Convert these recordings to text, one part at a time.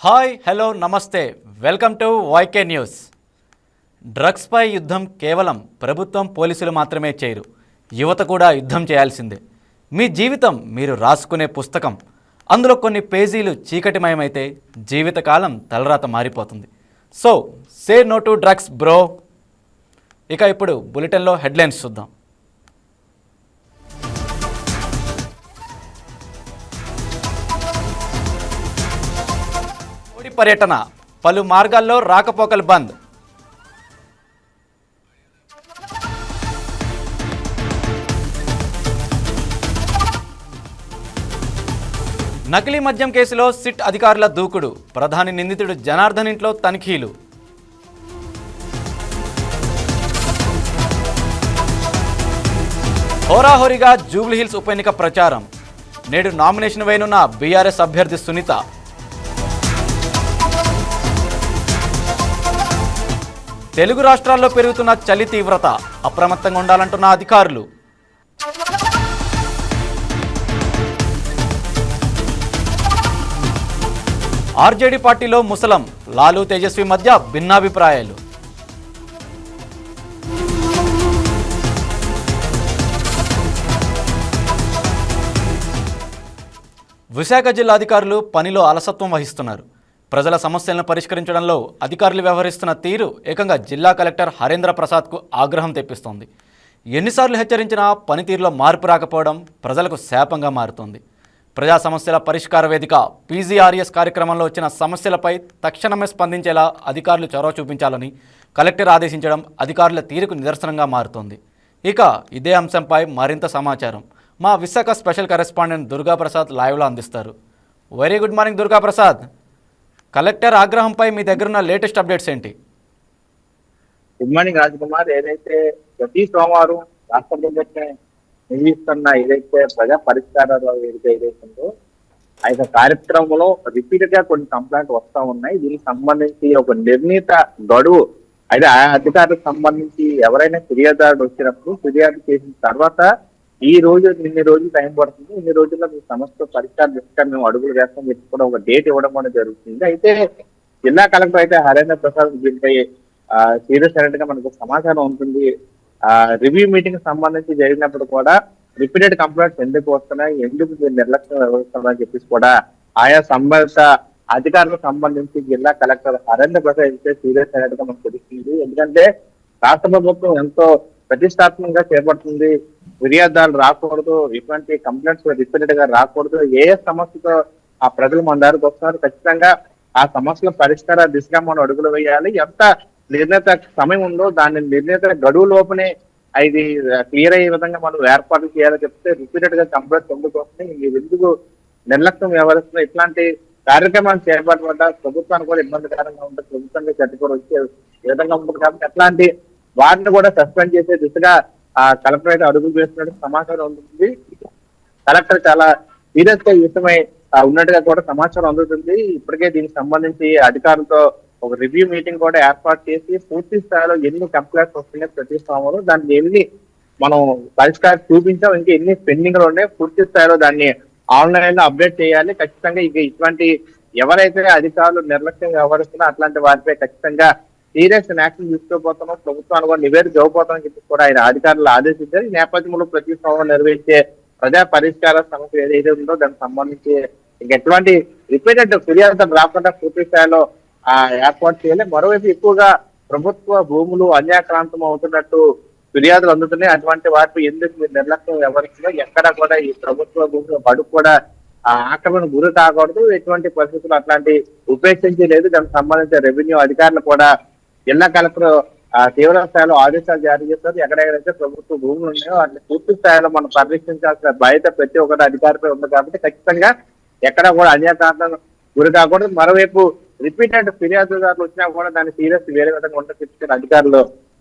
Hi hello నమస్తే welcome to YK news. డ్రగ్స్పై యుద్ధం కేవలం ప్రభుత్వం పోలీసులు మాత్రమే చేయరు, యువత కూడా యుద్ధం చేయాల్సిందే. మీ జీవితం మీరు రాసుకునే పుస్తకం. అందులో కొన్ని పేజీలు చీకటిమయమైతే జీవితకాలం తలరాత మారిపోతుంది. So say no to drugs bro. ఇక ఇప్పుడు బులెటిన్లో హెడ్లైన్స్ చూద్దాం. పర్యటన, పలు మార్గాల్లో రాకపోకలు బంద్. నకిలీ మద్యం కేసులో సిట్ అధికారుల దూకుడు, ప్రధాని నిందితుడు జనార్దన్ ఇంట్లో తనిఖీలు. హోరాహోరీగా జూబ్లీహిల్స్ ఉప ఎన్నిక ప్రచారం. నేడు నామినేషన్ వేయనున్న బీఆర్ఎస్ అభ్యర్థి సునీత. తెలుగు రాష్ట్రాల్లో పెరుగుతున్న చలి తీవ్రత, అప్రమత్తంగా ఉండాలంటున్న అధికారులు. ఆర్జేడీ పార్టీలో ముసలం, లాలు తేజస్వి మధ్య భిన్నాభిప్రాయాలు. విశాఖ జిల్లా అధికారులు పనిలో అలసత్వం వహిస్తున్నారు. ప్రజల సమస్యలను పరిష్కరించడంలో అధికారులు వ్యవహరిస్తున్న తీరు ఏకంగా జిల్లా కలెక్టర్ హరేంద్ర ప్రసాద్కు ఆగ్రహం తెప్పిస్తోంది. ఎన్నిసార్లు హెచ్చరించినా పనితీరులో మార్పు రాకపోవడం ప్రజలకు శాపంగా మారుతోంది. ప్రజా సమస్యల పరిష్కార వేదిక పీజీఆర్ఎస్ కార్యక్రమంలో వచ్చిన సమస్యలపై తక్షణమే స్పందించేలా అధికారులు చొరవ చూపించాలని కలెక్టర్ ఆదేశించడం అధికారుల తీరుకు నిదర్శనంగా మారుతోంది. ఇక ఇదే అంశంపై మరింత సమాచారం మా విశాఖ స్పెషల్ కరెస్పాండెంట్ దుర్గాప్రసాద్ లైవ్లో అందిస్తారు. Very good morning Durgaprasad. Collector ఆగ్రహంపై మీ దగ్గరున్న లేటెస్ట్ అప్డేట్స్ ఏంటి? Good morning Rajkumar. ఏదైతే ప్రతి సోమవారం రాష్ట్ర ప్రభుత్వం నిర్వహిస్తున్న ఏదైతే ప్రజా పరిష్కారాల ఏదైతే ఉందో ఆ యొక్క కార్యక్రమంలో రిపీటెడ్ గా కొన్ని కంప్లైంట్ వస్తా ఉన్నాయి. దీనికి సంబంధించి ఒక నిర్ణీత గడువు అయితే ఆ అధికారులకు సంబంధించి ఎవరైనా ఫిర్యాదుదారుడు వచ్చినప్పుడు ఫిర్యాదు చేసిన తర్వాత ఈ రోజు ఇన్ని రోజులు టైం పడుతుంది, ఇన్ని రోజుల్లో మీ సమస్య పరిష్కారం దిశగా మేము అడుగులు వేస్తామని చెప్పి కూడా ఒక డేట్ ఇవ్వడం అనేది జరుగుతుంది. అయితే జిల్లా కలెక్టర్ అయితే హరేంద్ర ప్రసాద్ దీనిపై సీరియస్ అయినట్టుగా మనకు సమాచారం ఉంటుంది. రివ్యూ మీటింగ్ సంబంధించి జరిగినప్పుడు కూడా రిపీటెడ్ కంప్లైంట్స్ ఎందుకు వస్తున్నాయి, ఎందుకు నిర్లక్ష్యం వ్యవహరిస్తున్నారని చెప్పేసి కూడా ఆయా సంబంధిత అధికారులకు సంబంధించి జిల్లా కలెక్టర్ హరేంద్ర ప్రసాద్ అయితే సీరియస్ అయినట్టుగా మనకు తెలుస్తుంది. ఎందుకంటే రాష్ట్ర ప్రభుత్వం ఎంతో ప్రతిష్టాత్మకంగా చేపడుతుంది. ఫిర్యాదుదారులు రాకూడదు, ఇటువంటి కంప్లైంట్స్ రిపీటెడ్ గా రాకూడదు. ఏ సమస్యతో ఆ ప్రజలు మన దారికి వస్తున్నారు, ఖచ్చితంగా ఆ సమస్యల పరిష్కార దిశగా మనం అడుగులు వేయాలి. ఎంత నిర్ణీత సమయం ఉందో దాని నిర్ణీత గడువు లోపనే ఇది క్లియర్ అయ్యే విధంగా మనం ఏర్పాట్లు చేయాలని చెప్తే రిపీటెడ్ గా కంప్లైంట్స్ ఎందుకు వస్తున్నాయి, ఇది ఎందుకు నిర్లక్ష్యం వ్యవహరిస్తున్నాయి, ఇట్లాంటి కార్యక్రమాలు చేపట్టబడ్డ ప్రభుత్వానికి కూడా ఇబ్బందికరంగా ఉంటుంది, ప్రభుత్వంగా చట్టకూర వచ్చే విధంగా ఉంటుంది. కాబట్టి అట్లాంటి వారిని కూడా సస్పెండ్ చేసే దిశగా కలెక్టర్ అయితే అడుగులు వేస్తున్నట్టు సమాచారం అందుతుంది. కలెక్టర్ చాలా సీరియస్ గా ఈ విషయమై ఉన్నట్టుగా కూడా సమాచారం అందుతుంది. ఇప్పటికే దీనికి సంబంధించి అధికారులతో ఒక రివ్యూ మీటింగ్ కూడా ఏర్పాటు చేసి పూర్తి స్థాయిలో ఎన్ని కంప్లైంట్స్ వస్తున్నాయి ప్రతి సంవత్సరం, దాన్ని ఎన్ని మనం పరిష్కారం చూపించాం, ఇంకా ఎన్ని పెండింగ్ లో ఉన్నాయి, పూర్తి స్థాయిలో దాన్ని ఆన్లైన్ లో అప్డేట్ చేయాలి. ఖచ్చితంగా ఇక ఇటువంటి ఎవరైతే అధికారులు నిర్లక్ష్యం వ్యవహరిస్తున్నా అట్లాంటి వారిపై ఖచ్చితంగా సీరియస్ యాక్షన్ తీసుకోబోతున్నాం, ప్రభుత్వాన్ని కూడా నివేదిక ఇవ్వబోతామని చెప్పి కూడా ఆయన అధికారులు ఆదేశించారు. ఈ నేపథ్యంలో ప్రతి సంవత్సరం నిర్వహించే ప్రజా పరిష్కార సమస్య ఏదైతే ఉందో దానికి సంబంధించి ఇంకా ఎటువంటి రిపీటెడ్ ఫిర్యాదు రాకుండా పూర్తి స్థాయిలో ఏర్పాటు చేయాలి. మరోవైపు ఎక్కువగా ప్రభుత్వ భూములు అన్యాక్రాంతం అవుతున్నట్టు ఫిర్యాదులు అందుతున్నాయి. అటువంటి వాటిపై ఎందుకు మీరు నిర్లక్ష్యం వ్యవహరిస్తుందో, ఎక్కడ కూడా ఈ ప్రభుత్వ భూముల బడుగు కూడా ఆక్రమణ గురి కాకూడదు, ఎటువంటి పరిస్థితులు అట్లాంటి ఉపేక్షించి లేదు. దానికి సంబంధించిన రెవెన్యూ అధికారులు కూడా జిల్లా కలెక్టర్ తీవ్ర స్థాయిలో ఆదేశాలు జారీ చేస్తారు. ఎక్కడెక్కడైతే ప్రభుత్వ భూములు ఉన్నాయో వాటిని పూర్తి స్థాయిలో మనం పరిరక్షించాల్సిన బాధ్యత ప్రతి ఒక్కటి అధికారిపై ఉంది. కాబట్టి ఖచ్చితంగా ఎక్కడ కూడా అన్యాక్రాంతం గురి కాకూడదు. మరోవైపు రిపీటెడ్ ఫిర్యాదుదారులు వచ్చినా కూడా దాన్ని సీరియస్ వేరే విధంగా ఉంటే అధికారులు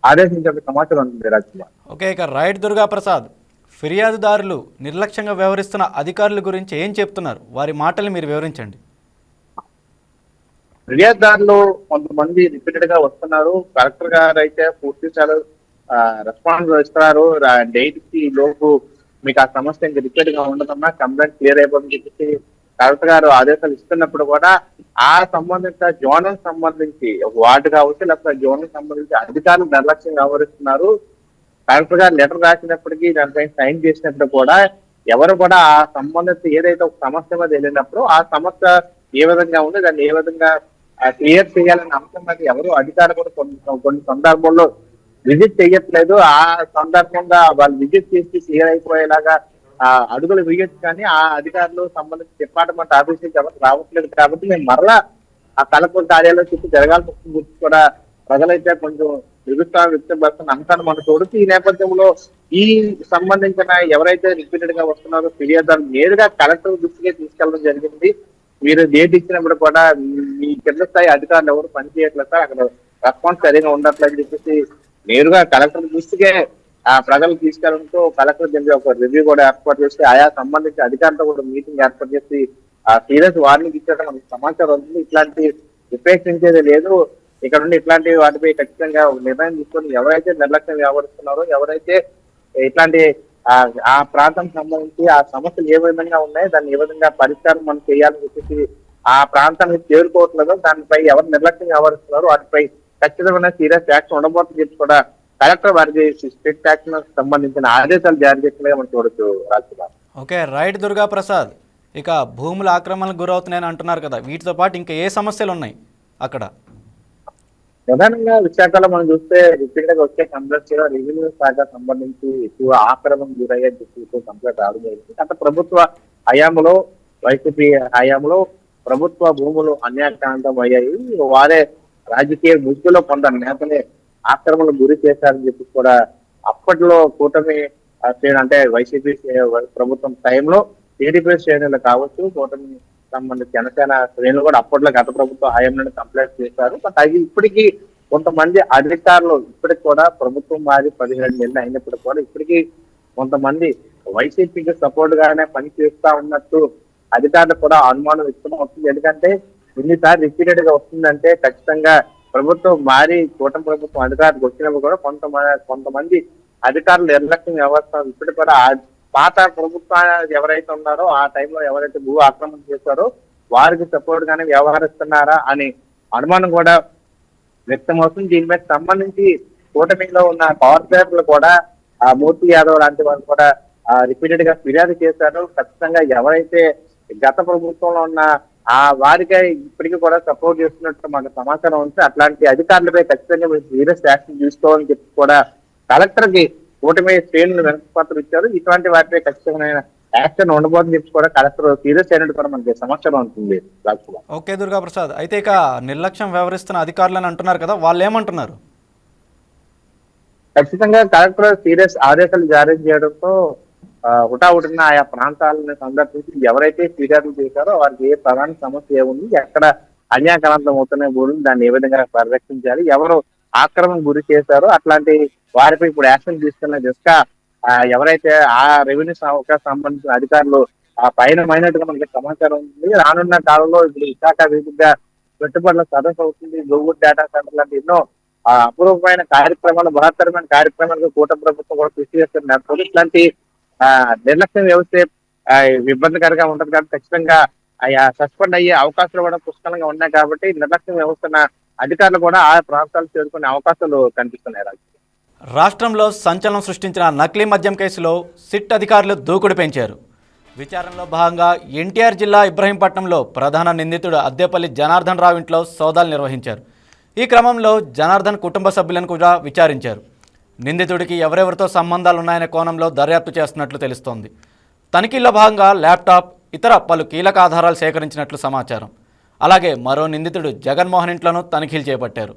ఆదేశించే సమాచారం ఉంటుంది. రాజ్కుమార్. ఓకే, ఇక రైట్ దుర్గాప్రసాద్, ఫిర్యాదుదారులు నిర్లక్ష్యంగా వ్యవహరిస్తున్న అధికారుల గురించి ఏం చెప్తున్నారు, వారి మాటలు మీరు వివరించండి. ఫిర్యాదుదారులు కొంతమంది రిపీటెడ్ గా వస్తున్నారు. కలెక్టర్ గారు అయితే పూర్తి స్థాయిలో రెస్పాన్స్ ఇస్తున్నారు. డేట్ కి లోపు మీకు ఆ సమస్య ఇంకా రిపీట్ గా ఉండదన్నా కంప్లైంట్ క్లియర్ అయిపోతుందని చెప్పేసి కలెక్టర్ గారు ఆదేశాలు ఇస్తున్నప్పుడు కూడా ఆ సంబంధిత జోనల్ సంబంధించి వార్డు కావచ్చు, లేకపోతే జోనల్ సంబంధించి అధికారులు నిర్లక్ష్యం వ్యవహరిస్తున్నారు. కలెక్టర్ గారు లెటర్ రాసినప్పటికీ దానిపై సైన్ చేసినప్పుడు కూడా ఎవరు కూడా ఆ సంబంధిత ఏదైతే ఒక సమస్య మీద వెళ్ళినప్పుడు ఆ సమస్య ఏ విధంగా ఉంది, దాన్ని ఏ విధంగా క్లియర్ చేయాలనే అంశం మీద ఎవరు అధికారులు కూడా కొన్ని సందర్భంలో విజిట్ చేయట్లేదు. ఆ సందర్భంగా వాళ్ళు విజిట్ చేసి క్లియర్ అయిపోయేలాగా అడుగులు వేయొచ్చు, కానీ ఆ అధికారులు సంబంధించిన డిపార్ట్మెంట్ ఆఫీసులకు ఎవరు రావట్లేదు. కాబట్టి మేము మరలా ఆ కలెక్టర్ కార్యాలయం చుట్టూ జరగాల్సి వస్తుంది గురించి కూడా ప్రజలైతే కొంచెం నిరుత్సాహం వ్యక్తపడుతున్న అంశాన్ని మనం చూడొచ్చు. ఈ నేపథ్యంలో ఈ సంబంధించిన ఎవరైతే రిపీటెడ్ గా వస్తున్నారో ఫిర్యాదులు నేరుగా కలెక్టర్ దృష్టికే తీసుకెళ్లడం జరిగింది. మీరు డేట్ ఇచ్చినప్పుడు కూడా మీ కింద స్థాయి అధికారులు ఎవరు పనిచేయట్లేదు సార్, అక్కడ రెస్పాన్స్ సరిగా ఉండట్లేదని చెప్పేసి నేరుగా కలెక్టర్ దృష్టికే ప్రజలు తీసుకెళ్లడంతో కలెక్టర్ దీనికి ఒక రివ్యూ కూడా ఏర్పాటు చేసి ఆయా సంబంధించిన అధికారులతో కూడా మీటింగ్ ఏర్పాటు చేసి సీరియస్ వార్నింగ్ ఇచ్చడం మనకు సమాచారం ఉంది. ఇట్లాంటి ఉపేక్షించేది లేదు, ఇక్కడ నుండి ఇట్లాంటి వాటిపై ఖచ్చితంగా ఒక నిర్ణయం తీసుకొని ఎవరైతే నిర్లక్ష్యం వ్యవహరిస్తున్నారో, ఎవరైతే ఇట్లాంటి ఆ ప్రాంతం సంబంధించి ఆ సమస్యలు ఏ విధంగా ఉన్నాయి, దాన్ని ఏ విధంగా పరిష్కారం మనం చేయాలని చెప్పేసి ఆ ప్రాంతానికి చేరుకోవట్లేదో దానిపై ఎవరు నిర్లక్ష్యం వ్యవహరిస్తున్నారో వాటిపై ఖచ్చితమైన సీరియస్ యాక్షన్ ఉండబోతుందని చెప్పి కూడా కలెక్టర్ వారికి స్ట్రిక్ట్ యాక్షన్ సంబంధించిన ఆదేశాలు జారీ చేసినగా మనం చూడొచ్చు. రాజకుమార్. Okay, right Durga Prasad. ఇక భూముల ఆక్రమణలకు గురవుతున్నాయని అంటున్నారు కదా, వీటితో పాటు ఇంకా ఏ సమస్యలు ఉన్నాయి అక్కడ? ప్రధానంగా విశాఖలో మనం చూస్తే రిపీట్ గా వచ్చే కంప్లైంట్స్ రెవెన్యూ శాఖ సంబంధించి ఎక్కువ ఆక్రమణ గురయ్యని చెప్పి కంప్లైంట్ రావడం జరిగింది. గత ప్రభుత్వ హయాంలో, వైసీపీ హయాంలో ప్రభుత్వ భూములు అన్యాక్రాంతం అయ్యాయి. వారే రాజకీయ ముసుగులో కొందరు నేతలే ఆక్రమణకు గురి చేశారని చెప్పి కూడా అప్పట్లో కూటమి అంటే వైసీపీ ప్రభుత్వం టైంలో టీడీపీ శ్రేణులు కావచ్చు, కూటమి సంబంధించి జనసేన శ్రేణులు కూడా అప్పట్లో గత ప్రభుత్వ హయాంలో కంప్లైంట్ చేశారు. బట్ అది ఇప్పటికీ కొంతమంది అధికారులు ఇప్పటికి కూడా ప్రభుత్వం మారి 17 నెలలు అయినప్పుడు కూడా ఇప్పటికీ కొంతమంది వైసీపీకి సపోర్ట్ గానే పనిచేస్తా ఉన్నట్టు అధికారులు కూడా అనుమానం వ్యక్తం అవుతుంది. ఎందుకంటే ఎన్నిసార్లు రిపీటెడ్ గా వస్తుందంటే ఖచ్చితంగా ప్రభుత్వం మారి కూటమి ప్రభుత్వం అధికారులకు వచ్చినప్పుడు కూడా కొంతమంది అధికారులు నిర్లక్ష్యం వ్యవహరిస్తారు. ఇప్పటికి కూడా పాత ప్రభుత్వాలు ఎవరైతే ఉన్నారో ఆ టైంలో ఎవరైతే భూ ఆక్రమణ చేశారో వారికి సపోర్ట్ గానే వ్యవహరిస్తున్నారా అని అనుమానం కూడా వ్యక్తం అవుతుంది. దీని మీద సంబంధించి కూటమిలో ఉన్న కార్పొరేటర్లు కూడా మూర్తి యాదవ్ లాంటి వాళ్ళు కూడా రిపీటెడ్ గా ఫిర్యాదు చేశారు. ఖచ్చితంగా ఎవరైతే గత ప్రభుత్వంలో ఉన్న వారికే ఇప్పటికీ కూడా సపోర్ట్ చేస్తున్నట్టు మాకు సమాచారం ఉంది. అట్లాంటి అధికారులపై ఖచ్చితంగా మీరు సీరియస్ యాక్షన్ తీసుకోవాలని చెప్పి కూడా కలెక్టర్ కి కూటమి శ్రేణులు వెనకపత్రం ఇచ్చారు. ఇటువంటి వాటిపై ఖచ్చితమైన యాక్షన్ ఉండబోతుందని చెప్పి కూడా కలెక్టర్ సీరియస్ అయినట్టు కూడా మనకి సమాచారం ఉంటుంది. రాజకుమార్. ఓకే దుర్గా ప్రసాద్, అయితే ఇక నిర్లక్ష్యం వ్యవహరిస్తున్న అధికారులని అంటున్నారు కదా, వాళ్ళు ఏమంటున్నారు? ఖచ్చితంగా కలెక్టర్ సీరియస్ ఆదేశాలు జారీ చేయడంతో హుటాహుటిన ఆయా ప్రాంతాలను సందర్శించి ఎవరైతే ఫిర్యాదులు చేశారో వారికి ఏ ప్రధాన సమస్య ఏముంది, ఎక్కడ అన్యాక్రాంతం అవుతున్న భూములు దాన్ని ఏ విధంగా పరిరక్షించాలి, ఎవరు ఆక్రమణ గురి చేశారో అట్లాంటి వారిపై ఇప్పుడు యాక్షన్ తీసుకున్న దిశగా ఎవరైతే ఆ రెవెన్యూ శాఖకు సంబంధించిన అధికారులు పయనమైనట్టుగా మనకి సమాచారం ఉంది. రానున్న కాలంలో ఇప్పుడు విశాఖ వేదికగా పెట్టుబడుల సదస్సు అవుతుంది. గూగుల్ డేటా సెంటర్ లాంటి ఎన్నో అపూర్వమైన కార్యక్రమాలు, బృహత్తరమైన కార్యక్రమాలకు కూటమి ప్రభుత్వం కూడా కృషి చేస్తున్నారు. ఇట్లాంటి నిర్లక్ష్యం వ్యవస్థ ఇబ్బందికరంగా ఉంటుంది కాబట్టి ఖచ్చితంగా సస్పెండ్ అయ్యే అవకాశాలు కూడా పుష్కలంగా ఉన్నాయి. కాబట్టి నిర్లక్ష్యం వ్యవస్థ అధికారులు కూడా ఆ ప్రాంతాలు చేరుకునే అవకాశాలు కనిపిస్తున్నాయి. రాష్ట్రంలో సంచలనం సృష్టించిన నకిలీ మద్యం కేసులో సిట్ అధికారులు దూకుడు పెంచారు. విచారణలో భాగంగా ఎన్టీఆర్ జిల్లా ఇబ్రహీంపట్నంలో ప్రధాన నిందితుడు అద్దేపల్లి జనార్దన్ రావు ఇంట్లో సోదాలు నిర్వహించారు. ఈ క్రమంలో జనార్దన్ కుటుంబ సభ్యులను కూడా విచారించారు. నిందితుడికి ఎవరెవరితో సంబంధాలు ఉన్నాయనే కోణంలో దర్యాప్తు చేస్తున్నట్లు తెలుస్తోంది. తనిఖీల్లో భాగంగా ల్యాప్టాప్, ఇతర పలు కీలక ఆధారాలు సేకరించినట్లు సమాచారం. అలాగే మరో నిందితుడు జగన్మోహన్ ఇంట్లోనూ తనిఖీలు చేపట్టారు.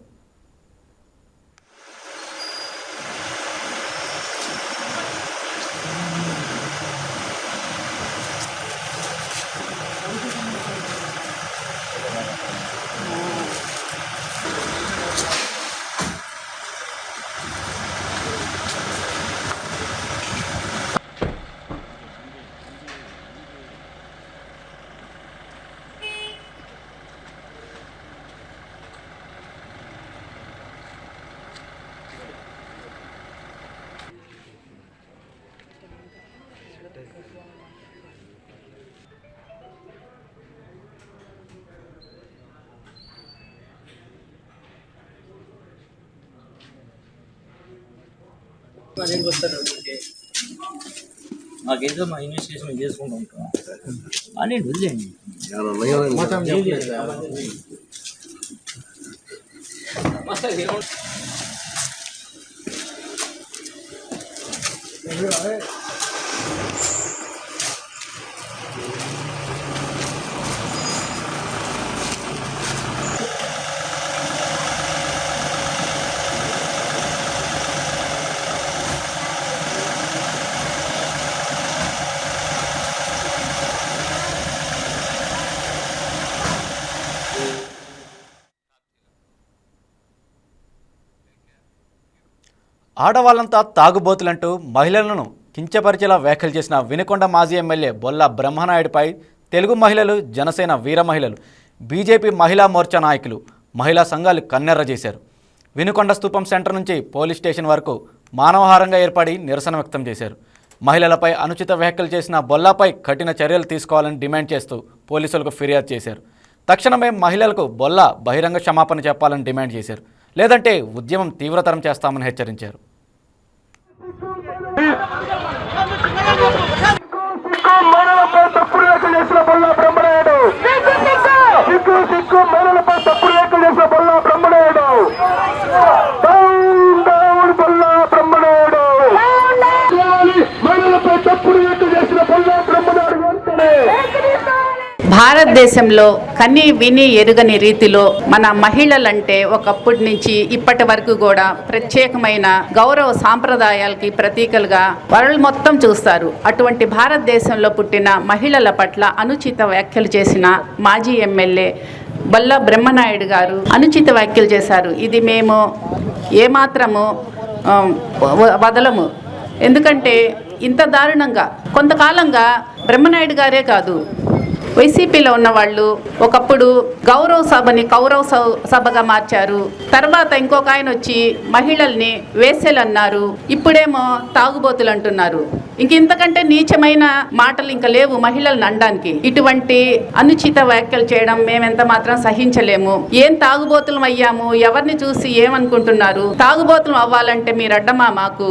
మాకేదో మా ఇన్వెస్టిగేషన్ చేసుకుంటూ ఉంటాం అని వదిలేండి. ఆడవాళ్లంతా తాగుబోతులంటూ మహిళలను కించపరిచేలా వ్యాఖ్యలు చేసిన వినుకొండ మాజీ ఎమ్మెల్యే బొల్ల బ్రహ్మనాయుడిపై తెలుగు మహిళలు, జనసేన వీర మహిళలు, బీజేపీ మహిళా మోర్చా నాయకులు, మహిళా సంఘాలు కన్నెర్ర చేశారు. వినుకొండ స్తూపం సెంటర్ నుంచి పోలీస్ స్టేషన్ వరకు మానవహారంగా ఏర్పడి నిరసన వ్యక్తం చేశారు. మహిళలపై అనుచిత వ్యాఖ్యలు చేసిన బొల్లాపై కఠిన చర్యలు తీసుకోవాలని డిమాండ్ చేస్తూ పోలీసులకు ఫిర్యాదు చేశారు. తక్షణమే మహిళలకు బొల్ల బహిరంగ క్షమాపణ చెప్పాలని డిమాండ్ చేశారు. లేదంటే ఉద్యమం తీవ్రతరం చేస్తామని హెచ్చరించారు. భారతదేశంలో కని విని ఎరుగని రీతిలో మన మహిళలంటే ఒకప్పటి నుంచి ఇప్పటి వరకు కూడా ప్రత్యేకమైన గౌరవ సాంప్రదాయాలకి ప్రతీకలుగా వరల్డ్ మొత్తం చూస్తారు. అటువంటి భారతదేశంలో పుట్టిన మహిళల పట్ల అనుచిత వ్యాఖ్యలు చేసిన మాజీ ఎమ్మెల్యే బొల్ల బ్రహ్మనాయుడు గారు అనుచిత వ్యాఖ్యలు చేశారు. ఇది మేము ఏమాత్రము వదలము. ఎందుకంటే ఇంత దారుణంగా కొంతకాలంగా బ్రహ్మనాయుడు గారే కాదు, వైసీపీలో ఉన్న వాళ్ళు ఒకప్పుడు గౌరవ సభని కౌరవ సభగా మార్చారు. తర్వాత ఇంకొక ఆయన వచ్చి మహిళల్ని వేసేలు అన్నారు. ఇప్పుడేమో తాగుబోతులు అంటున్నారు. ఇంతకంటే నీచమైన మాటలు ఇంకా లేవు మహిళలను అనడానికి. ఇటువంటి అనుచిత వ్యాఖ్యలు చేయడం మేమెంత మాత్రం సహించలేము. ఏం తాగుబోతులం అయ్యాము? ఎవరిని చూసి ఏమనుకుంటున్నారు? తాగుబోతులం అవ్వాలంటే మీరు అడ్డమా మాకు?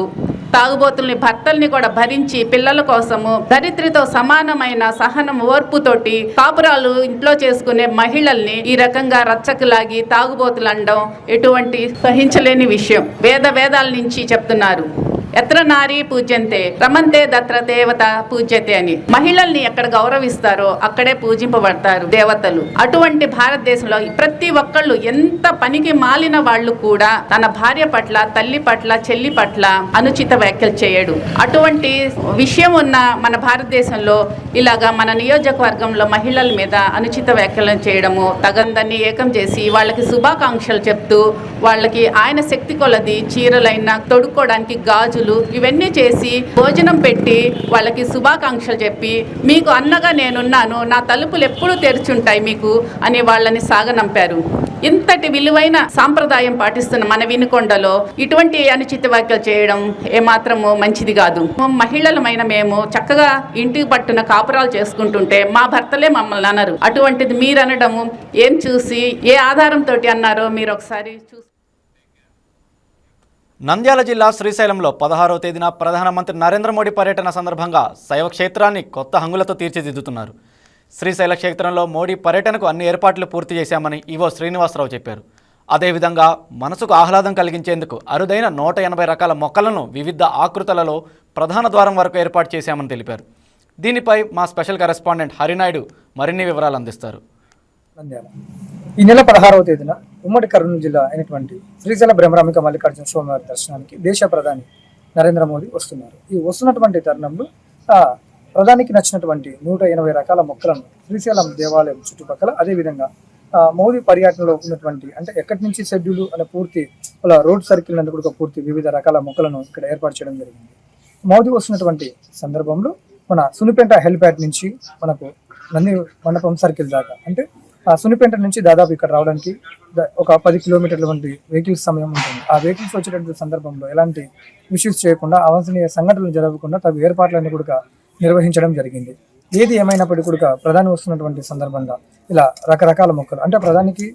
తాగుబోతుల్ని భర్తల్ని కూడా భరించి పిల్లల కోసము దరిద్రతో సమానమైన సహనం ఓర్పుతోటి కాపురాలు ఇంట్లో చేసుకునే మహిళల్ని ఈ రకంగా రచ్చకులాగి తాగుబోతులు అనడం ఎటువంటి సహించలేని విషయం. వేదాల నుంచి చెప్తున్నారు, ఎత్ర నారీ పూజ్యంతే రమంతే దత్ర దేవత పూజ్యతే అని. మహిళల్ని ఎక్కడ గౌరవిస్తారో అక్కడే పూజింపబడతారు దేవతలు. అటువంటి భారతదేశంలో ప్రతి ఒక్కళ్ళు ఎంత పనికి మాలిన వాళ్ళు కూడా తన భార్య పట్ల, తల్లి పట్ల, చెల్లి పట్ల అనుచిత వ్యాఖ్యలు చేయడు. అటువంటి విషయం ఉన్న మన భారతదేశంలో ఇలాగా మన నియోజకవర్గంలో మహిళల మీద అనుచిత వ్యాఖ్యలను చేయడము తగందని ఏకం చేసి వాళ్ళకి శుభాకాంక్షలు చెప్తూ వాళ్ళకి ఆయన శక్తి కొలది చీరలైనా తొడుక్కోవడానికి గాజులు ఇవన్నీ చేసి భోజనం పెట్టి వాళ్ళకి శుభాకాంక్షలు చెప్పి మీకు అన్నగా నేనున్నాను, నా తలుపులు ఎప్పుడూ తెరిచుంటాయి మీకు అని వాళ్ళని సాగనంపారు. ఇంతటి విలువైన సాంప్రదాయం పాటిస్తున్న మన వినుకొండలో ఇటువంటి అనుచిత వ్యాఖ్యలు చేయడం ఏమాత్రము మంచిది కాదు. మహిళలమైన మేము చక్కగా ఇంటికి పట్టున కాపురాలు చేసుకుంటుంటే మా భర్తలే మమ్మల్ని అన్నారు. అటువంటిది మీరు అనడము ఏం చూసి ఏ ఆధారంతో అన్నారో మీరు ఒకసారి చూసి. నంద్యాల జిల్లా శ్రీశైలంలో 16వ తేదీన ప్రధానమంత్రి నరేంద్ర మోడీ పర్యటన సందర్భంగా శైవ క్షేత్రాన్ని కొత్త హంగులతో తీర్చిదిద్దుతున్నారు. శ్రీశైల క్షేత్రంలో మోడీ పర్యటనకు అన్ని ఏర్పాట్లు పూర్తి చేశామని ఈవో శ్రీనివాసరావు చెప్పారు. అదేవిధంగా మనసుకు ఆహ్లాదం కలిగించేందుకు అరుదైన 180 రకాల మొక్కలను వివిధ ఆకృతులలో ప్రధాన ద్వారం వరకు ఏర్పాటు చేశామని తెలిపారు. దీనిపై మా స్పెషల్ కరెస్పాండెంట్ హరినాయుడు మరిన్ని వివరాలు అందిస్తారు. ఈ నెల 16వ తేదీన ఉమ్మడి కర్నూలు జిల్లా అయినటువంటి శ్రీశైల బ్రహ్మరాంబిక మల్లికార్జున స్వామివారి దర్శనానికి దేశ ప్రధాని నరేంద్ర మోదీ వస్తున్నారు. ఈ వస్తున్నటువంటి తరుణంలో ప్రధానికి నచ్చినటువంటి 180 రకాల మొక్కలను శ్రీశైలం దేవాలయం చుట్టుపక్కల, అదేవిధంగా మోదీ పర్యటనలో ఉన్నటువంటి అంటే ఎక్కడి నుంచి షెడ్యూల్ అనే పూర్తి రోడ్ సర్కిల్ నందు కూడా పూర్తి వివిధ రకాల మొక్కలను ఇక్కడ ఏర్పాటు చేయడం జరిగింది. మోదీ వస్తున్నటువంటి సందర్భంలో మన సునిపేట హెలిప్యాడ్ నుంచి మనకు నంది మండపం సర్కిల్ దాకా, అంటే సునిపేట నుంచి దాదాపు ఇక్కడ రావడానికి ఒక 10 కిలోమీటర్ల వంటి వెహికల్స్ సమయం ఉంటుంది. ఆ వెహికల్స్ వచ్చేటటువంటి సందర్భంలో ఎలాంటి ఇష్యూస్ చేయకుండా, అవాంఛనీయ సంఘటనలు జరగకుండా తగు ఏర్పాట్లన్నీ కూడా నిర్వహించడం జరిగింది. ఏది ఏమైనప్పటికీ కూడా ప్రధాని వస్తున్నటువంటి సందర్భంగా ఇలా రకరకాల మొక్కలు, అంటే ప్రధానికి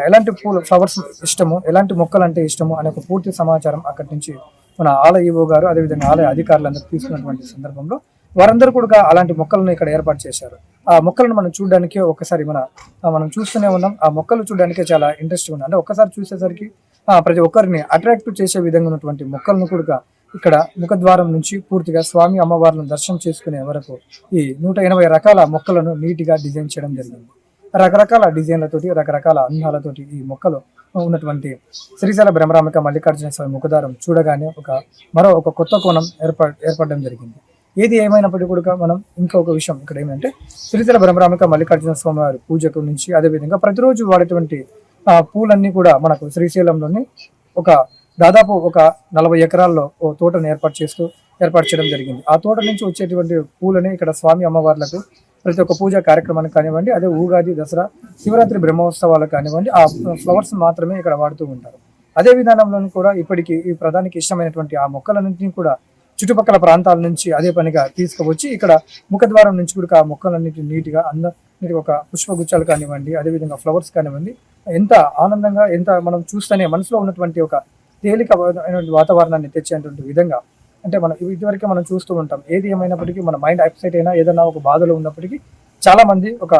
ఎలాంటి ఫ్లవర్స్ ఇష్టము, ఎలాంటి మొక్కలు అంటే ఇష్టము అనే ఒక పూర్తి సమాచారం అక్కడి నుంచి మన ఆలయ ఈవో గారు అదేవిధంగా ఆలయ అధికారులందరూ తీసుకున్నటువంటి సందర్భంలో వారందరూ కూడా అలాంటి మొక్కలను ఇక్కడ ఏర్పాటు చేశారు. ఆ మొక్కలను మనం చూడడానికి ఒకసారి మనం చూస్తూనే ఉన్నాం. ఆ మొక్కలు చూడడానికి చాలా ఇంట్రెస్టింగ్ ఉంది. అంటే ఒక్కసారి చూసేసరికి ప్రతి ఒక్కరిని అట్రాక్ట్ చేసే విధంగా ఉన్నటువంటి మొక్కలను కూడా ఇక్కడ ముఖద్వారం నుంచి పూర్తిగా స్వామి అమ్మవార్లను దర్శనం చేసుకునే వరకు ఈ 180 రకాల మొక్కలను నీట్గా డిజైన్ చేయడం జరిగింది. రకరకాల డిజైన్లతోటి రకరకాల అందాలతోటి ఈ మొక్కలు ఉన్నటువంటి శ్రీశైల బ్రహ్మరామిక మల్లికార్జున స్వామి ముఖద్వారం చూడగానే మరో కొత్త కోణం ఏర్పడడం జరిగింది. ఏది ఏమైనప్పటికీ కూడా మనం ఇంకొక విషయం ఇక్కడ ఏమంటే శ్రీశైల బ్రహ్మరామిక మల్లికార్జున స్వామి వారి పూజకు నుంచి అదేవిధంగా ప్రతిరోజు వాడేటువంటి పూలన్నీ కూడా మనకు శ్రీశైలంలోని దాదాపు 40 ఎకరాల్లో ఓ తోటను ఏర్పాటు చేయడం జరిగింది. ఆ తోట నుంచి వచ్చేటువంటి పూలని ఇక్కడ స్వామి అమ్మవార్లకు ప్రతి ఒక్క పూజా కార్యక్రమానికి కానివ్వండి, అదే ఉగాది, దసరా, శివరాత్రి బ్రహ్మోత్సవాలకు కానివ్వండి ఆ ఫ్లవర్స్ మాత్రమే ఇక్కడ వాడుతూ ఉంటారు. అదే విధానంలోని కూడా ఇప్పటికీ ఈ ప్రధానికి ఇష్టమైనటువంటి ఆ మొక్కలన్నింటినీ కూడా చుట్టుపక్కల ప్రాంతాల నుంచి అదే పనిగా తీసుకువచ్చి ఇక్కడ ముఖద్వారం నుంచి కూడా ఆ మొక్కలన్నింటినీ నీట్గా ఒక పుష్పగుచ్చాలు కానివ్వండి, అదేవిధంగా ఫ్లవర్స్ కానివ్వండి, ఎంత ఆనందంగా ఎంత మనం చూస్తేనే మనసులో ఉన్నటువంటి ఒక తేలిక వాతావరణాన్ని తెచ్చేటువంటి విధంగా అంటే మనం ఇదివరకే మనం చూస్తూ ఉంటాం. ఏది ఏమైనప్పటికీ మన మైండ్ అప్సెట్ అయినా ఏదైనా ఒక బాధలో ఉన్నప్పటికీ చాలా మంది ఒక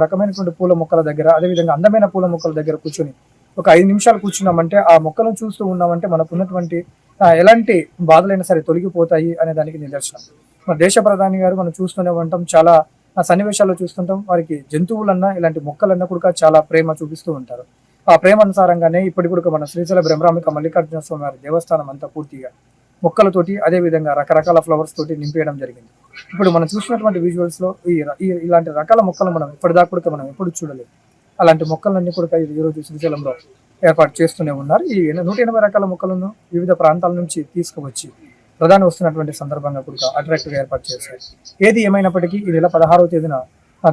రకమైనటువంటి పూల మొక్కల దగ్గర అదేవిధంగా అందమైన పూల మొక్కల దగ్గర కూర్చొని ఒక 5 నిమిషాలు కూర్చున్నామంటే ఆ మొక్కలను చూస్తూ ఉన్నామంటే మనకు ఉన్నటువంటి ఎలాంటి బాధలైనా సరే తొలగిపోతాయి అనే దానికి నిదర్శనం. మన దేశ ప్రధాని గారు మనం చూస్తూనే ఉంటాం, చాలా సన్నివేశాల్లో చూస్తుంటాం. వారికి జంతువులన్నా ఇలాంటి మొక్కలన్నా కూడా చాలా ప్రేమ చూపిస్తూ ఉంటారు. ఆ ప్రేమ అనుసారంగానే ఇప్పటి కూడా మన శ్రీశైల బ్రహ్మరామిక మల్లికార్జున స్వామి వారి దేవస్థానం అంతా పూర్తిగా మొక్కలతోటి అదేవిధంగా రకరకాల ఫ్లవర్స్ తోటి నింపేయడం జరిగింది. ఇప్పుడు మనం చూసినటువంటి విజువల్స్ లో ఇలాంటి రకాల మొక్కలు మనం ఇప్పటిదాకా కూడా మనం ఎప్పుడు చూడలేదు. అలాంటి మొక్కలన్నీ కూడా ఈరోజు శ్రీశైలంలో ఏర్పాటు చేస్తూనే ఉన్నారు. ఈ 180 రకాల మొక్కలను వివిధ ప్రాంతాల నుంచి తీసుకువచ్చి ప్రధాని వస్తున్నటువంటి సందర్భంగా కూడా అట్రాక్టివ్గా ఏర్పాటు చేశారు. ఏది ఏమైనప్పటికీ ఈ నెల 16వ తేదీన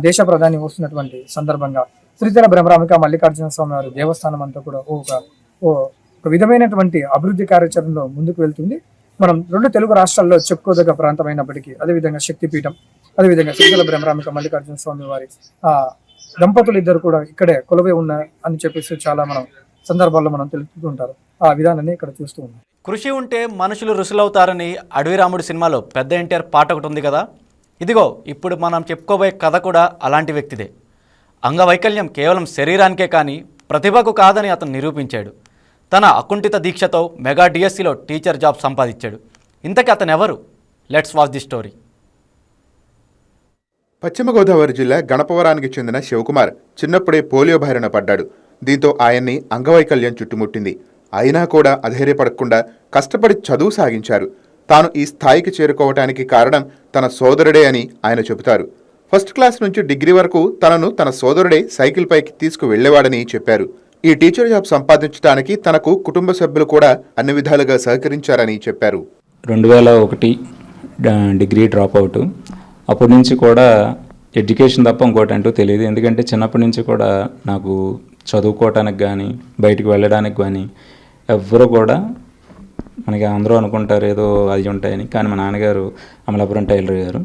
దేశ ప్రధాని వస్తున్నటువంటి సందర్భంగా శ్రీశైల బ్రహ్మరామిక మల్లికార్జున స్వామి వారి దేవస్థానం అంతా కూడా ఒక విధమైనటువంటి అభివృద్ధి కార్యాచరణలో ముందుకు వెళ్తుంది. మనం 2 తెలుగు రాష్ట్రాల్లో చెప్పుకోదగ్గ ప్రాంతం అయినప్పటికీ అదేవిధంగా శక్తిపీఠం అదేవిధంగా శ్రీశైల బ్రహ్మరామిక మల్లికార్జున స్వామి వారి దంపతులు ఇద్దరు కూడా ఇక్కడే కొలువై ఉన్నారు అని చెప్పేసి చాలా మనం సందర్భాల్లో మనం తెలుపుతుంటారు. ఆ విధానాన్ని ఇక్కడ చూస్తూ ఉన్నాం. కృషి ఉంటే మనుషులు ఋషులవుతారని అడవి రాముడు సినిమాలో పెద్ద ఎన్టీఆర్ పాట ఒకటి ఉంది కదా. ఇదిగో ఇప్పుడు మనం చెప్పుకోబోయే కథ కూడా అలాంటి వ్యక్తిదే. అంగవైకల్యం కేవలం శరీరానికే కానీ ప్రతిభకు కాదని అతను నిరూపించాడు. తన అకుంఠిత దీక్షతో మెగా డిఎస్సిలో టీచర్ జాబ్ సంపాదించాడు. ఇంతకీ అతను ఎవరు? Let's watch the story. పశ్చిమ గోదావరి జిల్లా గణపవరానికి చెందిన శివకుమార్ చిన్నప్పుడే పోలియో బారిన పడ్డాడు. దీంతో ఆయన్ని అంగవైకల్యం చుట్టుముట్టింది. అయినా కూడా అధైర్యపడకుండా కష్టపడి చదువు సాగించారు. తాను ఈ స్థాయికి చేరుకోవటానికి కారణం తన సోదరుడే అని ఆయన చెబుతారు. ఫస్ట్ క్లాస్ నుంచి డిగ్రీ వరకు తనను తన సోదరుడే సైకిల్ పైకి తీసుకువెళ్లేవాడని చెప్పారు. ఈ టీచర్ జాబ్ సంపాదించడానికి తనకు కుటుంబ సభ్యులు కూడా అన్ని విధాలుగా సహకరించారని చెప్పారు. 2001 డిగ్రీ డ్రాప్ అవుట్. అప్పటి నుంచి కూడా ఎడ్యుకేషన్ తప్ప ఇంకోటి అంటూ తెలియదు. ఎందుకంటే చిన్నప్పటి నుంచి కూడా నాకు చదువుకోవటానికి కానీ బయటికి వెళ్ళడానికి కానీ ఎవ్వరూ కూడా మనకి అందరూ అనుకుంటారు ఏదో అది ఉంటాయని. కానీ మా నాన్నగారు అమలాపురం టైలర్ గారు.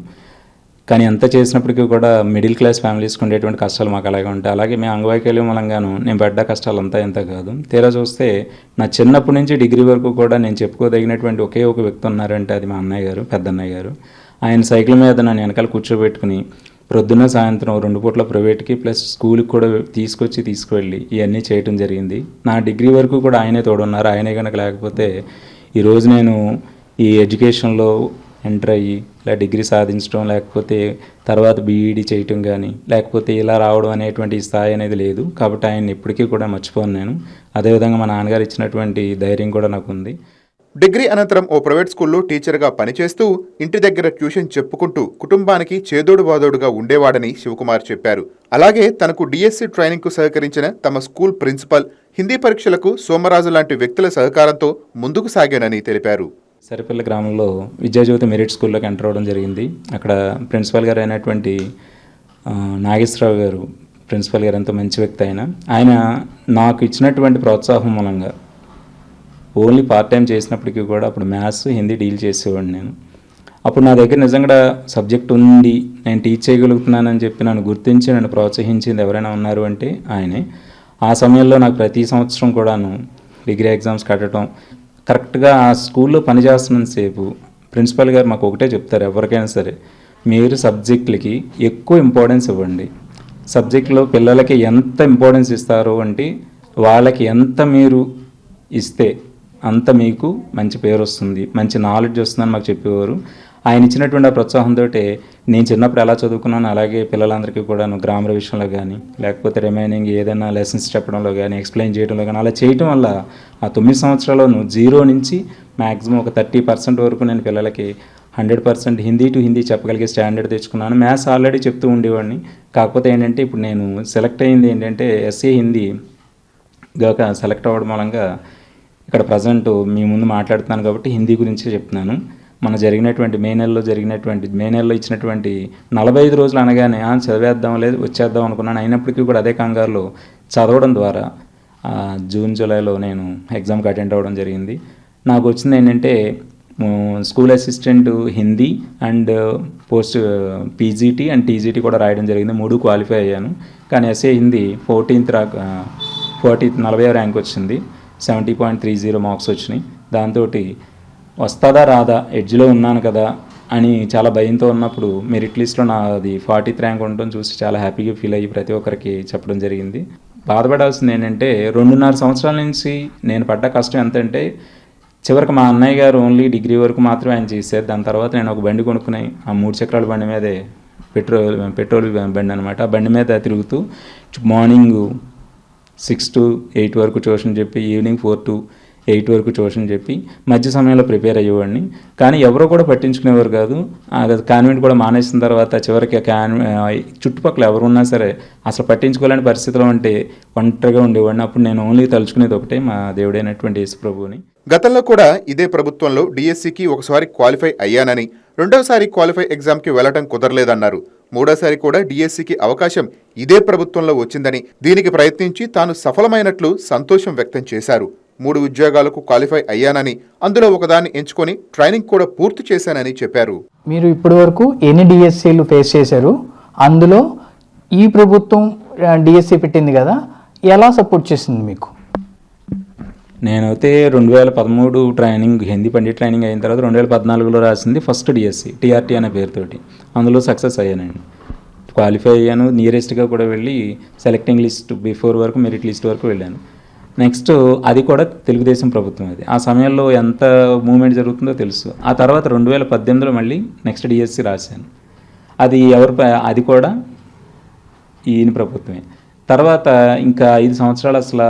కానీ ఎంత చేసినప్పటికీ కూడా మిడిల్ క్లాస్ ఫ్యామిలీస్కి ఉండేటువంటి కష్టాలు మాకు అలాగే ఉంటాయి. అలాగే మేము అంగవైకల్యం మూలంగాను నేను పడ్డ కష్టాలు అంతా ఎంత కాదు. తీరా చూస్తే నా చిన్నప్పటి నుంచి డిగ్రీ వరకు కూడా నేను చెప్పుకోదగినటువంటి ఒకే ఒక వ్యక్తి ఉన్నారంటే అది మా అన్నయ్య గారు, పెద్ద అన్నయ్య గారు. ఆయన సైకిల్ మీద నన్ను వెనకాల కూర్చోబెట్టుకుని ప్రొద్దున సాయంత్రం 2 పూట్ల ప్రైవేట్కి ప్లస్ స్కూల్కి కూడా తీసుకువెళ్ళి ఇవన్నీ చేయటం జరిగింది. నా డిగ్రీ వరకు కూడా ఆయనే తోడున్నారు. ఆయనే కనుక లేకపోతే ఈరోజు నేను ఈ ఎడ్యుకేషన్లో ఎంటర్ అయ్యి ఇలా డిగ్రీ సాధించడం లేకపోతే తర్వాత బీఈడీ చేయటం కానీ లేకపోతే ఇలా రావడం అనేటువంటి స్థాయి అనేది లేదు. కాబట్టి ఆయన ఇప్పటికీ కూడా మర్చిపోను నేను. అదేవిధంగా మా నాన్నగారు ఇచ్చినటువంటి ధైర్యం కూడా నాకు ఉంది. డిగ్రీ అనంతరం ఓ ప్రైవేట్ స్కూల్లో టీచర్గా పనిచేస్తూ ఇంటి దగ్గర ట్యూషన్ చెప్పుకుంటూ కుటుంబానికి చేదోడు వాదోడుగా ఉండేవాడని శివకుమార్ చెప్పారు. అలాగే తనకు డిఎస్సి ట్రైనింగ్కు సహకరించిన తమ స్కూల్ ప్రిన్సిపల్, హిందీ పరీక్షలకు సోమరాజు లాంటి వ్యక్తుల సహకారంతో ముందుకు సాగానని తెలిపారు. సరిపల్లి గ్రామంలో విద్యాజ్యోతి మెరిట్ స్కూల్లోకి ఎంటర్ అవ్వడం జరిగింది. అక్కడ ప్రిన్సిపల్ గారు అయినటువంటి నాగేశ్వరరావు గారు, ప్రిన్సిపల్ గారు ఎంతో మంచి వ్యక్తి. ఆయన నాకు ఇచ్చినటువంటి ప్రోత్సాహం మూలంగా ఓన్లీ పార్ట్ టైం చేసినప్పటికీ కూడా అప్పుడు మ్యాథ్స్, హిందీ డీల్ చేసేవాడిని నేను. అప్పుడు నా దగ్గర నిజంగా సబ్జెక్ట్ ఉంది, నేను టీచ్ చేయగలుగుతున్నానని చెప్పి నన్ను గుర్తించి నన్ను ప్రోత్సహించింది ఎవరైనా ఉన్నారు అంటే ఆయనే. ఆ సమయంలో నాకు ప్రతి సంవత్సరం కూడాను డిగ్రీ ఎగ్జామ్స్ కట్టడం, కరెక్ట్గా ఆ స్కూల్లో పనిచేస్తున్నంతసేపు ప్రిన్సిపల్ గారు మాకు ఒకటే చెప్తారు, ఎవరికైనా సరే మీరు సబ్జెక్టులకి ఎక్కువ ఇంపార్టెన్స్ ఇవ్వండి. సబ్జెక్టులో పిల్లలకి ఎంత ఇంపార్టెన్స్ ఇస్తారో అంటే వాళ్ళకి ఎంత మీరు ఇస్తే అంత మీకు మంచి పేరు వస్తుంది, మంచి నాలెడ్జ్ వస్తుందని మాకు చెప్పేవారు. ఆయన ఇచ్చినటువంటి ఆ ప్రోత్సాహంతో నేను చిన్నప్పుడు ఎలా చదువుకున్నాను అలాగే పిల్లలందరికీ కూడా గ్రామర్ విషయంలో కానీ లేకపోతే రిమైనింగ్ ఏదైనా లెసన్స్ చెప్పడంలో కానీ ఎక్స్ప్లెయిన్ చేయడంలో కానీ అలా చేయటం వల్ల ఆ 9 సంవత్సరాల్లోనూ 0 నుంచి మ్యాక్సిమం ఒక 30% వరకు నేను పిల్లలకి 100% హిందీ టు హిందీ చెప్పగలిగే స్టాండర్డ్ తెచ్చుకున్నాను. మ్యాథ్స్ ఆల్రెడీ చెప్తూ ఉండేవాడిని. కాకపోతే ఏంటంటే ఇప్పుడు నేను సెలెక్ట్ అయింది ఏంటంటే ఎస్ఏ హిందీ గాక సెలెక్ట్ అవ్వడం మూలంగా ఇక్కడ ప్రజెంట్ మీ ముందు మాట్లాడుతున్నాను కాబట్టి హిందీ గురించే చెప్తున్నాను. మన జరిగినటువంటి మే నెలలో ఇచ్చినటువంటి 45 రోజులు అనగానే చదివేద్దాం లేదు వచ్చేద్దాం అనుకున్నాను. అయినప్పటికీ కూడా అదే కంగారులో చదవడం ద్వారా జూన్ జూలైలో నేను ఎగ్జామ్కి అటెండ్ అవ్వడం జరిగింది. నాకు వచ్చింది ఏంటంటే school assistant Hindi and post PGT and TGT కూడా రాయడం జరిగింది. 3 క్వాలిఫై అయ్యాను. కానీ ఎస్ఏ హిందీ 40వ ర్యాంక్ వచ్చింది. 70.30 మార్క్స్ వచ్చినాయి. దాంతో వస్తుందా రాదా, ఎడ్జ్లో ఉన్నాను కదా అని చాలా భయంతో ఉన్నప్పుడు మెరిట్ లిస్ట్లో నాది 40th ర్యాంక్ ఉండడం చూసి చాలా హ్యాపీగా ఫీల్ అయ్యి ప్రతి ఒక్కరికి చెప్పడం జరిగింది. బాధపడాల్సింది ఏంటంటే 2.5 సంవత్సరాల నుంచి నేను పడ్డ కష్టం ఎంతంటే చివరికి మా అన్నయ్య గారు ఓన్లీ డిగ్రీ వరకు మాత్రమే ఆయన చేశారు. దాని తర్వాత నేను ఒక బండి కొనుక్కుని ఆ 3 చక్రాల బండి మీదే పెట్రోల్ బండి అనమాట. ఆ బండి మీద తిరుగుతూ మార్నింగ్ 6 to 8 వరకు ట్యూషన్ చెప్పి ఈవినింగ్ 4 to 8 వరకు ట్యూషన్ చెప్పి మధ్య సమయంలో ప్రిపేర్ అయ్యేవాడిని. కానీ ఎవరో కూడా పట్టించుకునేవారు కాదు. కాన్వెంట్ కూడా మానేసిన తర్వాత చివరికి చుట్టుపక్కల ఎవరున్నా సరే అసలు పట్టించుకోలేని పరిస్థితిలో ఉంటే ఒంటరిగా ఉండేవాడిని. అప్పుడు నేను ఓన్లీ తలుచుకునేది ఒకటే మా దేవుడైనటువంటి యేసు ప్రభువుని. గతంలో కూడా ఇదే ప్రభుత్వంలో డిఎస్సికి ఒకసారి క్వాలిఫై అయ్యానని, రెండవసారి క్వాలిఫై ఎగ్జామ్కి వెళ్లటం కుదరలేదన్నారు. మూడోసారి కూడా డిఎస్సికి అవకాశం ఇదే ప్రభుత్వంలో వచ్చిందని, దీనికి ప్రయత్నించి తాను సఫలమైనట్లు సంతోషం వ్యక్తం చేశారు. 3 ఉద్యోగాలకు క్వాలిఫై అయ్యానని, అందులో ఒకదాన్ని ఎంచుకొని ట్రైనింగ్ కూడా పూర్తి చేశానని చెప్పారు. మీరు ఇప్పటి వరకు ఎన్ని డిఎస్సీలు ఫేస్ చేశారు? అందులో ఈ ప్రభుత్వం డిఎస్సీ పెట్టింది కదా, ఎలా సపోర్ట్ చేసింది మీకు? నేనైతే 2013 ట్రైనింగ్ హిందీ పండిట్ ట్రైనింగ్ అయిన తర్వాత 2014లో రాసింది ఫస్ట్ డిఎస్సి టీఆర్టీ అనే పేరుతోటి. అందులో సక్సెస్ అయ్యానండి, క్వాలిఫై అయ్యాను. నియరెస్ట్గా కూడా వెళ్ళి సెలెక్టింగ్ లిస్ట్ బిఫోర్ వరకు మెరిట్ లిస్ట్ వరకు వెళ్ళాను. నెక్స్ట్ అది కూడా తెలుగుదేశం ప్రభుత్వం. అది ఆ సమయంలో ఎంత మూవ్మెంట్ జరుగుతుందో తెలుసు. ఆ తర్వాత 2018లో మళ్ళీ నెక్స్ట్ డిఎస్సి రాశాను. అది కూడా ఈయన ప్రభుత్వమే. తర్వాత ఇంకా 5 సంవత్సరాలు అసలు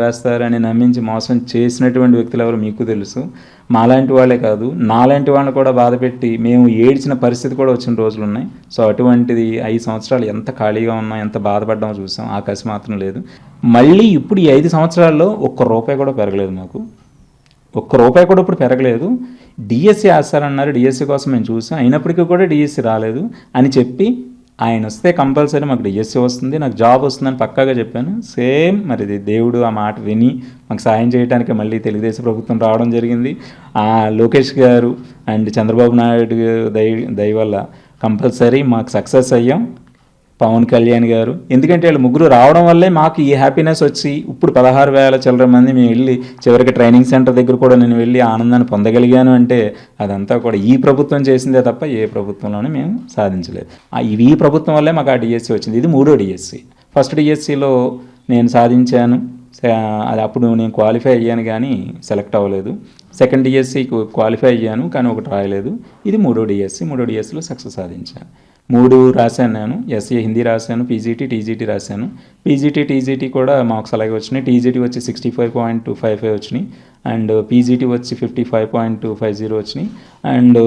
వేస్తారు అని నమ్మించి మోసం చేసినటువంటి వ్యక్తులు ఎవరు మీకు తెలుసు. మాలాంటి వాళ్ళే కాదు, నాలాంటి వాళ్ళని కూడా బాధపెట్టి మేము ఏడ్చిన పరిస్థితి కూడా వచ్చిన రోజులు ఉన్నాయి. సో అటువంటిది 5 సంవత్సరాలు ఎంత ఖాళీగా ఉన్నాం, ఎంత బాధపడ్డామో చూసాం. ఆ కసి మాత్రం లేదు. మళ్ళీ ఇప్పుడు ఈ 5 సంవత్సరాల్లో ₹1 కూడా పెరగలేదు మాకు. ₹1 కూడా ఇప్పుడు పెరగలేదు. డిఎస్సి వేస్తారన్నారు, డిఎస్సి కోసం మేము చూసాం, అయినప్పటికీ కూడా డిఎస్సి రాలేదు అని చెప్పి ఆయన వస్తే కంపల్సరీ మాకు డిఎస్సి వస్తుంది, నాకు జాబ్ వస్తుందని పక్కాగా చెప్పాను. సేమ్ మరి దేవుడు ఆ మాట విని మాకు సాయం చేయడానికి మళ్ళీ తెలుగుదేశం ప్రభుత్వం రావడం జరిగింది. లోకేష్ గారు అండ్ చంద్రబాబు నాయుడు దయ వల్ల కంపల్సరీ మాకు సక్సెస్ అయ్యాం. పవన్ కళ్యాణ్ గారు, ఎందుకంటే వాళ్ళు ముగ్గురు రావడం వల్లే మాకు ఈ హ్యాపీనెస్ వచ్చి ఇప్పుడు 16,000 చిల్లర మంది మేము వెళ్ళి చివరికి ట్రైనింగ్ సెంటర్ దగ్గర కూడా నేను వెళ్ళి ఆనందాన్ని పొందగలిగాను అంటే అదంతా కూడా ఈ ప్రభుత్వం చేసిందే తప్ప ఏ ప్రభుత్వంలోనే మేము సాధించలేదు. ఈ ప్రభుత్వం వల్లే మాకు ఆ డిఎస్సి వచ్చింది. ఇది 3వ డిఎస్సి. ఫస్ట్ డిఎస్సిలో నేను సాధించాను, అది అప్పుడు నేను క్వాలిఫై అయ్యాను కానీ సెలెక్ట్ అవ్వలేదు. సెకండ్ డిఎస్సికి క్వాలిఫై అయ్యాను కానీ ఒకటి రాయలేదు. ఇది 3వ డిఎస్సి. 3వ డిఎస్సిలో సక్సెస్ సాధించాను. 3 రాశాను నేను. ఎస్ఏ హిందీ రాశాను, పీజీటీ, టీజీటీ రాశాను. పీజీటీ, టీజీటీ కూడా మార్క్స్ అలాగే వచ్చినాయి. టీజీటీ వచ్చి 65.255 వచ్చినాయి అండ్ పీజీటీ వచ్చి 55.250 వచ్చినాయి అండ్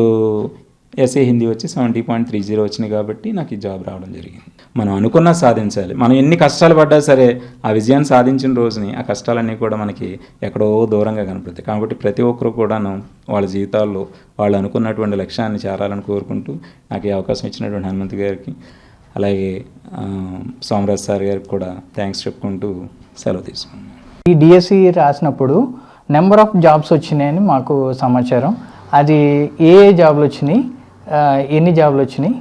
ఎస్ఏ హిందీ వచ్చి 70.30 వచ్చినాయి. కాబట్టి నాకు ఈ జాబ్ రావడం జరిగింది. మనం అనుకున్నా సాధించాలి. మనం ఎన్ని కష్టాలు పడ్డా సరే ఆ విజయాన్ని సాధించిన రోజుని ఆ కష్టాలన్నీ కూడా మనకి ఎక్కడో దూరంగా కనపడతాయి. కాబట్టి ప్రతి ఒక్కరు కూడాను వాళ్ళ జీవితాల్లో వాళ్ళు అనుకున్నటువంటి లక్ష్యాన్ని చేరాలని కోరుకుంటూ నాకు ఈ అవకాశం ఇచ్చినటువంటి హనుమంత్ గారికి అలాగే సోమరాజ్ సార్ గారికి కూడా థ్యాంక్స్ చెప్పుకుంటూ సెలవు తీసుకున్నాను. ఈ డిఎస్సి రాసినప్పుడు నెంబర్ ఆఫ్ జాబ్స్ వచ్చినాయని మాకు సమాచారం. అది ఏ జాబ్లు వచ్చినాయి, ఎన్ని జాబ్లు వచ్చినాయి,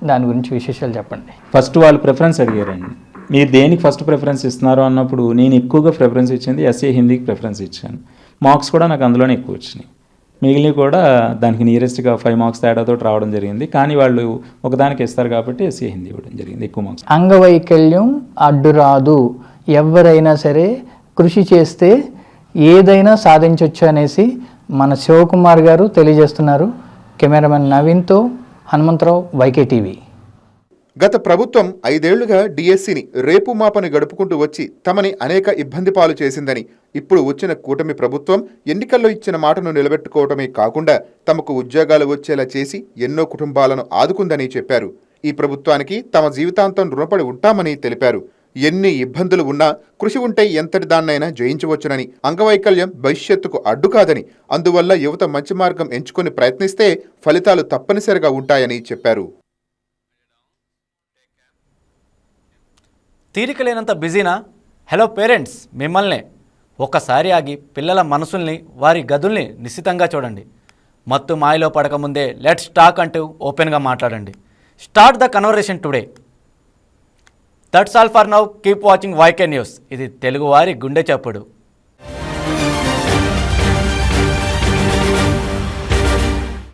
దాని గురించి విశేషాలు చెప్పండి. ఫస్ట్ వాళ్ళు ప్రిఫరెన్స్ అడిగారండి. మీరు దేనికి ఫస్ట్ ప్రిఫరెన్స్ ఇస్తున్నారు అన్నప్పుడు నేను ఎక్కువగా ప్రిఫరెన్స్ ఇచ్చింది ఎస్ఏ హిందీకి ప్రిఫరెన్స్ ఇచ్చాను. మార్క్స్ కూడా నాకు అందులోనే ఎక్కువ వచ్చినాయి. మిగిలినవి కూడా దానికి నియరెస్ట్గా 5 మార్క్స్ తేడాతో రావడం జరిగింది. కానీ వాళ్ళు ఒకదానికి ఇస్తారు కాబట్టి ఎస్ఏ హిందీ ఇవ్వడం జరిగింది ఎక్కువ మార్క్స్. అంగవైకల్యం అడ్డు రాదు, ఎవరైనా సరే కృషి చేస్తే ఏదైనా సాధించవచ్చు అనేసి మన శివకుమార్ గారు తెలియజేస్తున్నారు. కెమెరామెన్ నవీన్తో హనుమంతరావు, వైకే టీవీ. గత ప్రభుత్వం 5 ఏళ్లుగా డిఎస్సిని రేపు మాపని గడుపుకుంటూ వచ్చి తమని అనేక ఇబ్బంది పాలు చేసిందని, ఇప్పుడు వచ్చిన కూటమి ప్రభుత్వం ఎన్నికల్లో ఇచ్చిన మాటను నిలబెట్టుకోవడమే కాకుండా తమకు ఉద్యోగాలు వచ్చేలా చేసి ఎన్నో కుటుంబాలను ఆదుకుందని చెప్పారు. ఈ ప్రభుత్వానికి తమ జీవితాంతం రుణపడి ఉంటామని తెలిపారు. ఎన్ని ఇబ్బందులు ఉన్నా కృషి ఉంటే ఎంతటి దాన్నైనా జయించవచ్చునని, అంగవైకల్యం భవిష్యత్తుకు అడ్డు కాదని, అందువల్ల యువత మంచి మార్గం ఎంచుకొని ప్రయత్నిస్తే ఫలితాలు తప్పనిసరిగా ఉంటాయని చెప్పారు. తీరిక లేనంత బిజీనా? హలో పేరెంట్స్, మిమ్మల్నే. ఒక్కసారి ఆగి పిల్లల మనసుల్ని, వారి గదుల్ని నిశ్చితంగా చూడండి. మత్తు మాయలో పడకముందే లెట్స్ టాక్ అంటూ ఓపెన్గా మాట్లాడండి. Start the conversation today. That's all for now. Keep watching YK news. ఇది తెలుగువారి గుండె చప్పుడు.